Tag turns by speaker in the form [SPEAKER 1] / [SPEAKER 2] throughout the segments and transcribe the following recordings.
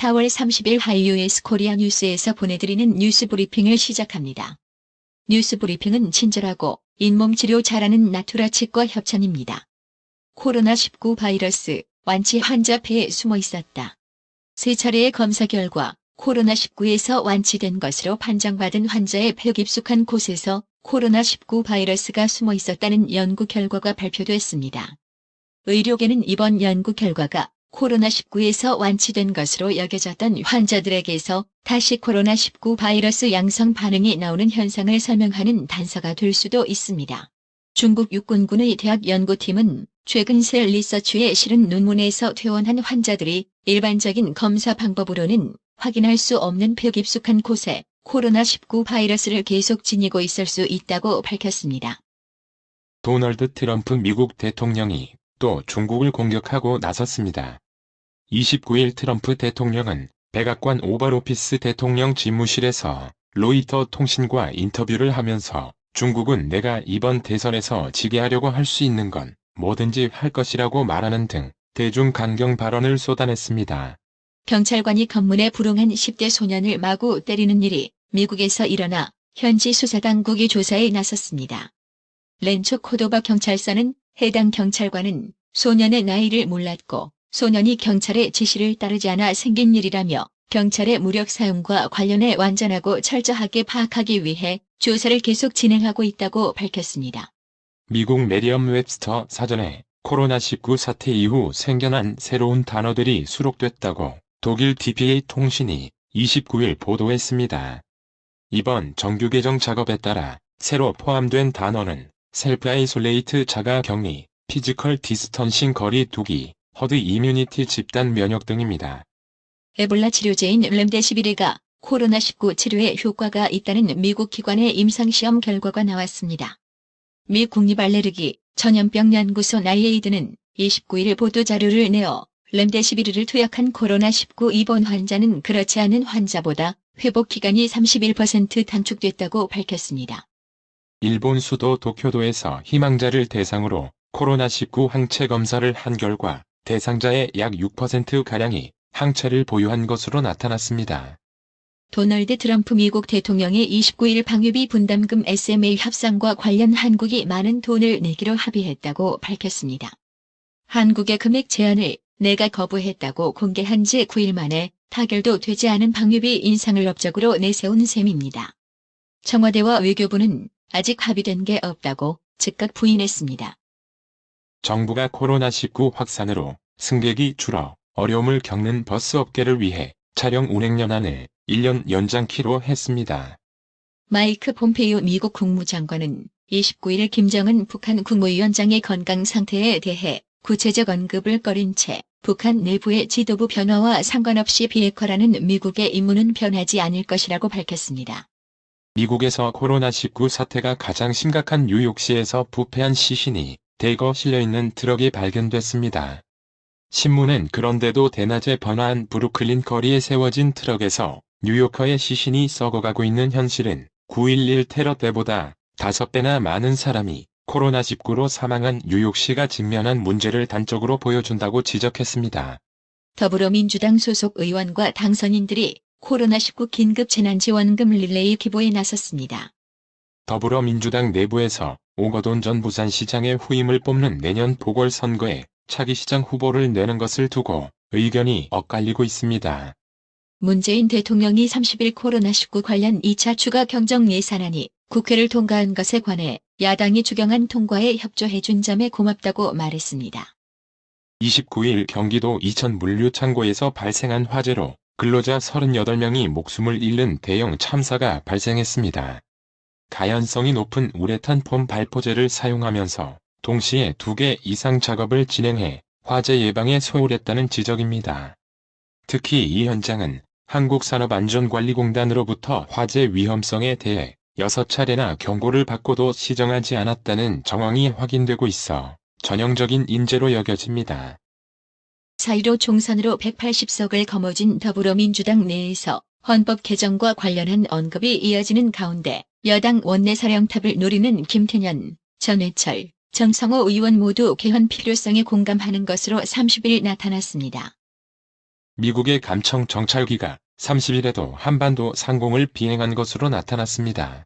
[SPEAKER 1] 4월 30일 하이유에스 코리아 뉴스에서 보내드리는 뉴스 브리핑을 시작합니다. 뉴스 브리핑은 친절하고 잇몸 치료 잘하는 나투라 치과 협찬입니다. 코로나19 바이러스 완치 환자 폐에 숨어 있었다. 3차례의 검사 결과 코로나19에서 완치된 것으로 판정받은 환자의 폐 깊숙한 곳에서 코로나19 바이러스가 숨어 있었다는 연구 결과가 발표됐습니다. 의료계는 이번 연구 결과가 코로나19에서 완치된 것으로 여겨졌던 환자들에게서 다시 코로나19 바이러스 양성 반응이 나오는 현상을 설명하는 단서가 될 수도 있습니다. 중국 육군군의 대학 연구팀은 최근 셀 리서치에 실은 논문에서 퇴원한 환자들이 일반적인 검사 방법으로는 확인할 수 없는 폐 깊숙한 곳에 코로나19 바이러스를 계속 지니고 있을 수 있다고 밝혔습니다.
[SPEAKER 2] 도널드 트럼프 미국 대통령이 또 중국을 공격하고 나섰습니다. 29일 트럼프 대통령은 백악관 오벌 오피스 대통령 집무실에서 로이터 통신과 인터뷰를 하면서 중국은 내가 이번 대선에서 지게 하려고 할 수 있는 건 뭐든지 할 것이라고 말하는 등 대중 강경 발언을 쏟아냈습니다.
[SPEAKER 1] 경찰관이 검문에 불응한 10대 소년을 마구 때리는 일이 미국에서 일어나 현지 수사당국이 조사에 나섰습니다. 렌초 코도바 경찰서는 해당 경찰관은 소년의 나이를 몰랐고 소년이 경찰의 지시를 따르지 않아 생긴 일이라며 경찰의 무력 사용과 관련해 완전하고 철저하게 파악하기 위해 조사를 계속 진행하고 있다고 밝혔습니다.
[SPEAKER 2] 미국 메리엄 웹스터 사전에 코로나19 사태 이후 생겨난 새로운 단어들이 수록됐다고 독일 dpa 통신이 29일 보도했습니다. 이번 정규 개정 작업에 따라 새로 포함된 단어는 셀프 아이솔레이트 자가 격리, 피지컬 디스턴싱 거리 두기, 허드 이뮤니티 집단 면역 등입니다.
[SPEAKER 1] 에볼라 치료제인 렘데시비르가 코로나19 치료에 효과가 있다는 미국 기관의 임상시험 결과가 나왔습니다. 미 국립알레르기 전염병 연구소 나이에이드는 29일 보도자료를 내어 렘데시비르를 투약한 코로나19 입원 환자는 그렇지 않은 환자보다 회복 기간이 31% 단축됐다고 밝혔습니다.
[SPEAKER 2] 일본 수도 도쿄도에서 희망자를 대상으로 코로나19 항체 검사를 한 결과 대상자의 약 6%가량이 항체를 보유한 것으로 나타났습니다.
[SPEAKER 1] 도널드 트럼프 미국 대통령이 29일 방위비 분담금 SMA 협상과 관련 한국이 많은 돈을 내기로 합의했다고 밝혔습니다. 한국의 금액 제한을 내가 거부했다고 공개한 지 9일 만에 타결도 되지 않은 방위비 인상을 업적으로 내세운 셈입니다. 청와대와 외교부는 아직 합의된 게 없다고 즉각 부인했습니다.
[SPEAKER 2] 정부가 코로나19 확산으로 승객이 줄어 어려움을 겪는 버스 업계를 위해 차량 운행 연한을 1년 연장키로 했습니다.
[SPEAKER 1] 마이크 폼페이오 미국 국무장관은 29일 김정은 북한 국무위원장의 건강 상태에 대해 구체적 언급을 꺼린 채 북한 내부의 지도부 변화와 상관없이 비핵화라는 미국의 임무는 변하지 않을 것이라고 밝혔습니다.
[SPEAKER 2] 미국에서 코로나19 사태가 가장 심각한 뉴욕시에서 부패한 시신이 대거 실려있는 트럭이 발견됐습니다. 신문은 그런데도 대낮에 번화한 브루클린 거리에 세워진 트럭에서 뉴요커의 시신이 썩어가고 있는 현실은 9.11 테러 때보다 5배나 많은 사람이 코로나19로 사망한 뉴욕시가 직면한 문제를 단적으로 보여준다고 지적했습니다.
[SPEAKER 1] 더불어민주당 소속 의원과 당선인들이 코로나19 긴급재난지원금 릴레이 기부에 나섰습니다.
[SPEAKER 2] 더불어민주당 내부에서 오거돈 전 부산시장의 후임을 뽑는 내년 보궐선거에 차기 시장 후보를 내는 것을 두고 의견이 엇갈리고 있습니다.
[SPEAKER 1] 문재인 대통령이 30일 코로나19 관련 2차 추가 경정 예산안이 국회를 통과한 것에 관해 야당이 추경안 통과에 협조해준 점에 고맙다고 말했습니다.
[SPEAKER 2] 29일 경기도 이천 물류창고에서 발생한 화재로 근로자 38명이 목숨을 잃는 대형 참사가 발생했습니다. 가연성이 높은 우레탄 폼 발포제를 사용하면서 동시에 2개 이상 작업을 진행해 화재 예방에 소홀했다는 지적입니다. 특히 이 현장은 한국산업안전관리공단으로부터 화재 위험성에 대해 6차례나 경고를 받고도 시정하지 않았다는 정황이 확인되고 있어 전형적인 인재로 여겨집니다.
[SPEAKER 1] 4.15 총선으로 180석을 거머쥔 더불어민주당 내에서 헌법 개정과 관련한 언급이 이어지는 가운데 여당 원내사령탑을 노리는 김태년, 전해철, 정성호 의원 모두 개헌 필요성에 공감하는 것으로 30일 나타났습니다.
[SPEAKER 2] 미국의 감청 정찰기가 30일에도 한반도 상공을 비행한 것으로 나타났습니다.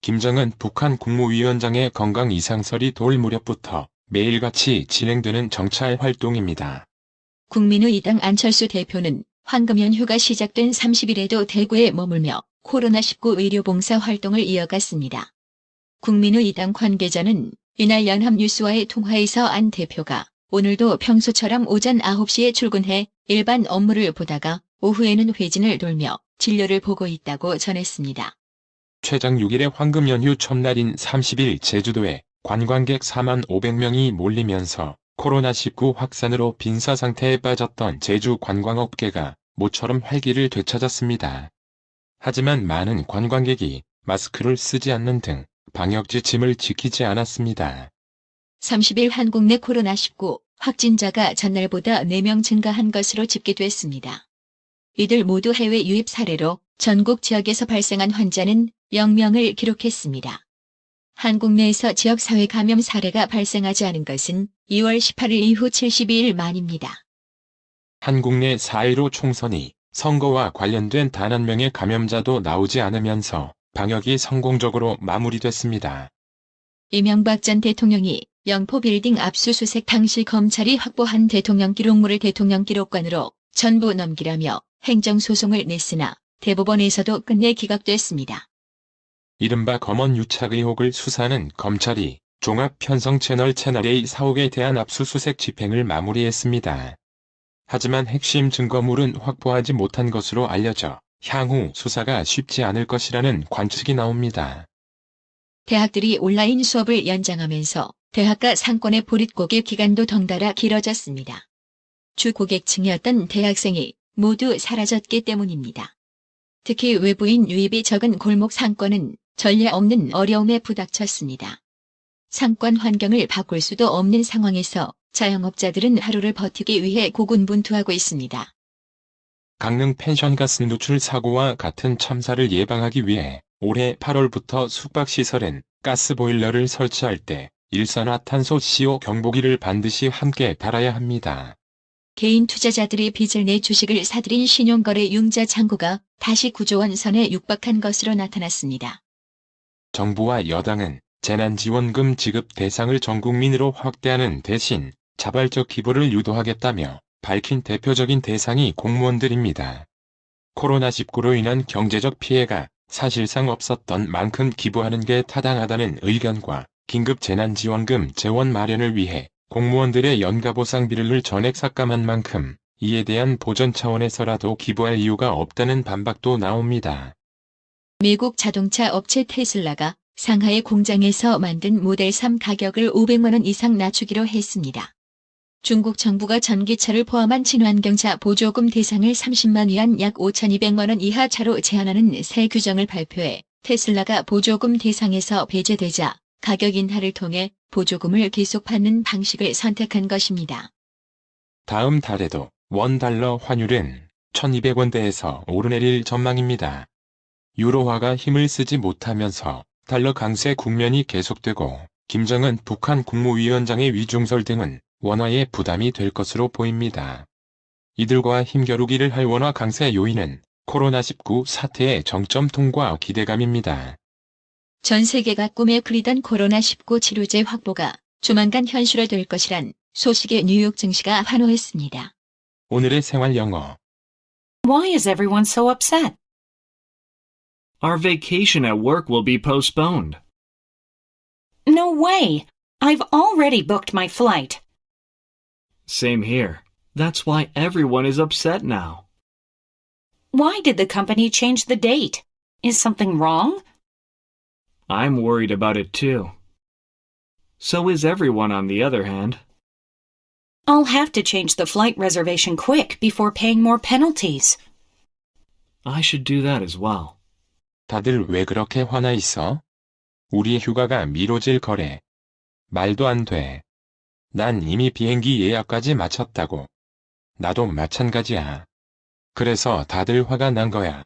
[SPEAKER 2] 김정은 북한 국무위원장의 건강 이상설이 돌 무렵부터 매일같이 진행되는 정찰 활동입니다.
[SPEAKER 1] 국민의당 안철수 대표는 황금 연휴가 시작된 30일에도 대구에 머물며 코로나19 의료봉사 활동을 이어갔습니다. 국민의당 관계자는 이날 연합뉴스와의 통화에서 안 대표가 오늘도 평소처럼 오전 9시에 출근해 일반 업무를 보다가 오후에는 회진을 돌며 진료를 보고 있다고 전했습니다.
[SPEAKER 2] 최장 6일의 황금 연휴 첫날인 30일 제주도에 관광객 4만 500명이 몰리면서 코로나19 확산으로 빈사 상태에 빠졌던 제주 관광업계가 모처럼 활기를 되찾았습니다. 하지만 많은 관광객이 마스크를 쓰지 않는 등 방역 지침을 지키지 않았습니다.
[SPEAKER 1] 30일 한국 내 코로나19 확진자가 전날보다 4명 증가한 것으로 집계됐습니다. 이들 모두 해외 유입 사례로 전국 지역에서 발생한 환자는 0명을 기록했습니다. 한국 내에서 지역사회 감염 사례가 발생하지 않은 것은 2월 18일 이후 72일 만입니다.
[SPEAKER 2] 한국 내 4.15 총선이 선거와 관련된 단 한 명의 감염자도 나오지 않으면서 방역이 성공적으로 마무리됐습니다.
[SPEAKER 1] 이명박 전 대통령이 영포 빌딩 압수수색 당시 검찰이 확보한 대통령 기록물을 대통령 기록관으로 전부 넘기라며 행정소송을 냈으나 대법원에서도 끝내 기각됐습니다.
[SPEAKER 2] 이른바 검언 유착 의혹을 수사하는 검찰이 종합편성 채널A 사옥에 대한 압수수색 집행을 마무리했습니다. 하지만 핵심 증거물은 확보하지 못한 것으로 알려져 향후 수사가 쉽지 않을 것이라는 관측이 나옵니다.
[SPEAKER 1] 대학들이 온라인 수업을 연장하면서 대학가 상권의 보릿고개 기간도 덩달아 길어졌습니다. 주 고객층이었던 대학생이 모두 사라졌기 때문입니다. 특히 외부인 유입이 적은 골목 상권은 전례 없는 어려움에 부닥쳤습니다. 상권 환경을 바꿀 수도 없는 상황에서 자영업자들은 하루를 버티기 위해 고군분투하고 있습니다.
[SPEAKER 2] 강릉 펜션 가스 누출 사고와 같은 참사를 예방하기 위해 올해 8월부터 숙박시설엔 가스보일러를 설치할 때 일산화탄소 CO 경보기를 반드시 함께 달아야 합니다.
[SPEAKER 1] 개인 투자자들이 빚을 내 주식을 사들인 신용거래 융자 잔고가 다시 9조 원 선에 육박한 것으로 나타났습니다.
[SPEAKER 2] 정부와 여당은 재난지원금 지급 대상을 전 국민으로 확대하는 대신 자발적 기부를 유도하겠다며 밝힌 대표적인 대상이 공무원들입니다. 코로나19로 인한 경제적 피해가 사실상 없었던 만큼 기부하는 게 타당하다는 의견과 긴급 재난지원금 재원 마련을 위해 공무원들의 연가보상비를 전액 삭감한 만큼 이에 대한 보전 차원에서라도 기부할 이유가 없다는 반박도 나옵니다.
[SPEAKER 1] 미국 자동차 업체 테슬라가 상하이 공장에서 만든 모델 3 가격을 500만 원 이상 낮추기로 했습니다. 중국 정부가 전기차를 포함한 친환경차 보조금 대상을 30만 위안 약 5,200만 원 이하 차로 제한하는 새 규정을 발표해 테슬라가 보조금 대상에서 배제되자 가격 인하를 통해 보조금을 계속 받는 방식을 선택한 것입니다.
[SPEAKER 2] 다음 달에도 원달러 환율은 1,200원대에서 오르내릴 전망입니다. 유로화가 힘을 쓰지 못하면서 달러 강세 국면이 계속되고 김정은 북한 국무위원장의 위중설 등은 원화의 부담이 될 것으로 보입니다. 이들과 힘겨루기를 할 원화 강세 요인은 코로나19 사태의 정점 통과 기대감입니다.
[SPEAKER 1] 전 세계가 꿈에 그리던 코로나19 치료제 확보가 조만간 현실화될 것이란 소식에 뉴욕 증시가 환호했습니다.
[SPEAKER 2] 오늘의 생활 영어.
[SPEAKER 3] Why is everyone so upset?
[SPEAKER 4] Our vacation at work will be postponed.
[SPEAKER 3] No way! I've already booked my flight.
[SPEAKER 4] Same here. That's why everyone is upset now.
[SPEAKER 3] Why did the company change the date? Is something wrong?
[SPEAKER 4] I'm worried about it too. So is everyone on the other hand.
[SPEAKER 3] I'll have to change the flight reservation quick before paying more penalties.
[SPEAKER 4] I should do that as well.
[SPEAKER 2] 다들 왜 그렇게 화나 있어? 우리 휴가가 미뤄질 거래. 말도 안 돼. 난 이미 비행기 예약까지 마쳤다고. 나도 마찬가지야. 그래서 다들 화가 난 거야.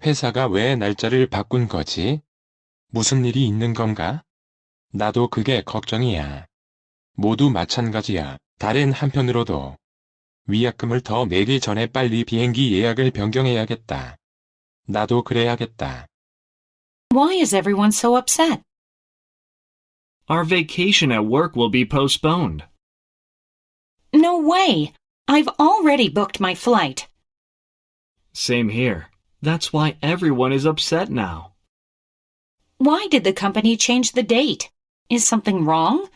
[SPEAKER 2] 회사가 왜 날짜를 바꾼 거지? 무슨 일이 있는 건가? 나도 그게 걱정이야. 모두 마찬가지야. 다른 한편으로도 위약금을 더 내기 전에 빨리 비행기 예약을 변경해야겠다. 나도 그래야겠다.
[SPEAKER 3] Why is everyone so upset?
[SPEAKER 4] Our vacation at work will be postponed.
[SPEAKER 3] No way! I've already booked my flight.
[SPEAKER 4] Same here. That's why everyone is upset now.
[SPEAKER 3] Why did the company change the date? Is something wrong?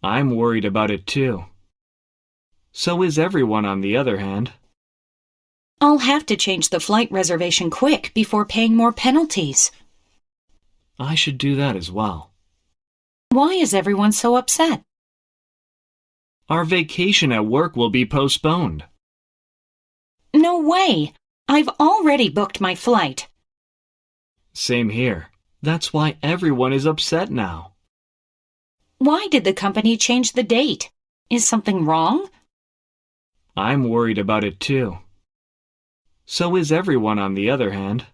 [SPEAKER 4] I'm worried about it too. So is everyone on the other hand.
[SPEAKER 3] I'll have to change the flight reservation quick before paying more penalties.
[SPEAKER 4] I should do that as well.
[SPEAKER 3] Why is everyone so upset?
[SPEAKER 4] Our vacation at work will be postponed.
[SPEAKER 3] No way! I've already booked my flight.
[SPEAKER 4] Same here. That's why everyone is upset now.
[SPEAKER 3] Why did the company change the date? Is something wrong?
[SPEAKER 4] I'm worried about it too. So is everyone on the other hand.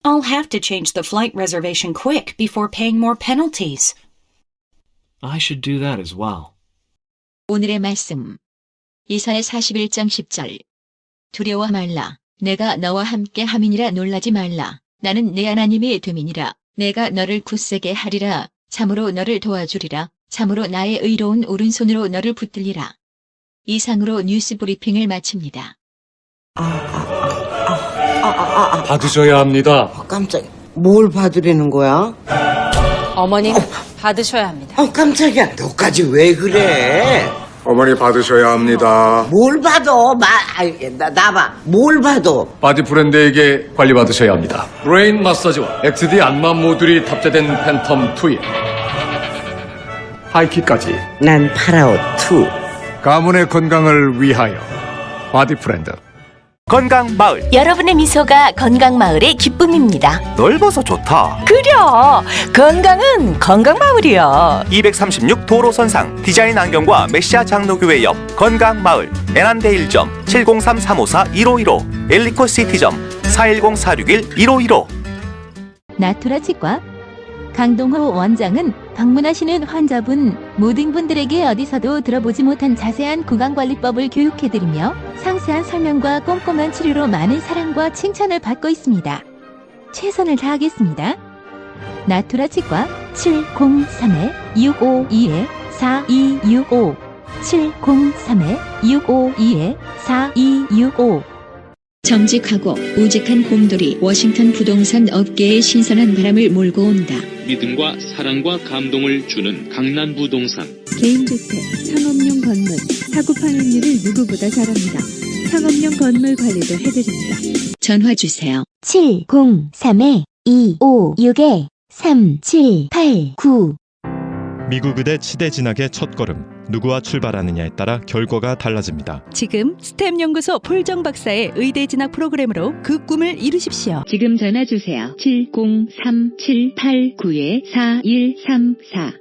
[SPEAKER 3] I'll have to change the flight reservation quick before paying more penalties.
[SPEAKER 4] I should do that as well.
[SPEAKER 1] 오늘의 말씀. 이사야 41장 10절. 두려워 말라. 내가 너와 함께 함이니라 놀라지 말라. 나는 내 하나님이 됨이니라. 내가 너를 굳세게 하리라. 참으로 너를 도와주리라. 참으로 나의 의로운 오른손으로 너를 붙들리라. 이상으로 뉴스 브리핑을 마칩니다.
[SPEAKER 5] 받으셔야 합니다.
[SPEAKER 6] 깜짝이야. 뭘 받으려는 거야?
[SPEAKER 7] 어머님 받으셔야 합니다.
[SPEAKER 6] 깜짝이야. 너까지 왜 그래?
[SPEAKER 5] 어머니 받으셔야 합니다.
[SPEAKER 6] 뭘 받아? 나봐. 뭘 받아?
[SPEAKER 5] 바디 브랜드에게 관리받으셔야 합니다. 브레인 마사지와 XD 안마 모듈이 탑재된 팬텀 2에 하이킥까지
[SPEAKER 6] 난 파라오2.
[SPEAKER 5] 가문의 건강을 위하여 바디 브랜드.
[SPEAKER 8] 건강마을.
[SPEAKER 9] 여러분의 미소가 건강마을의 기쁨입니다.
[SPEAKER 8] 넓어서 좋다.
[SPEAKER 9] 그려! 건강은 건강마을이야.
[SPEAKER 8] 236 도로선상 디자인 안경과 메시아 장로교회 옆 건강마을. 에난데일점 703-354-1515 엘리코시티점 410-461-1515.
[SPEAKER 10] 나투라 치과 강동호 원장은 방문하시는 환자분 모든 분들에게 어디서도 들어보지 못한 자세한 구강관리법을 교육해드리며 상세한 설명과 꼼꼼한 치료로 많은 사랑과 칭찬을 받고 있습니다. 최선을 다하겠습니다. 나투라 치과 703-652-4265 703-652-4265
[SPEAKER 1] 정직하고 우직한 곰돌이 워싱턴 부동산 업계에 신선한 바람을 몰고 온다.
[SPEAKER 11] 믿음과 사랑과 감동을 주는 강남부동산.
[SPEAKER 10] 개인주택, 상업용 건물, 사고 판매율을 누구보다 잘합니다. 상업용 건물 관리도 해드립니다.
[SPEAKER 1] 전화 주세요.
[SPEAKER 10] 703-256-3789
[SPEAKER 12] 미국 의대 치대 진학의 첫걸음. 누구와 출발하느냐에 따라 결과가 달라집니다.
[SPEAKER 10] 지금 스템 연구소 폴정 박사의 의대 진학 프로그램으로 그 꿈을 이루십시오.
[SPEAKER 1] 지금 전화 주세요. 703-789-4134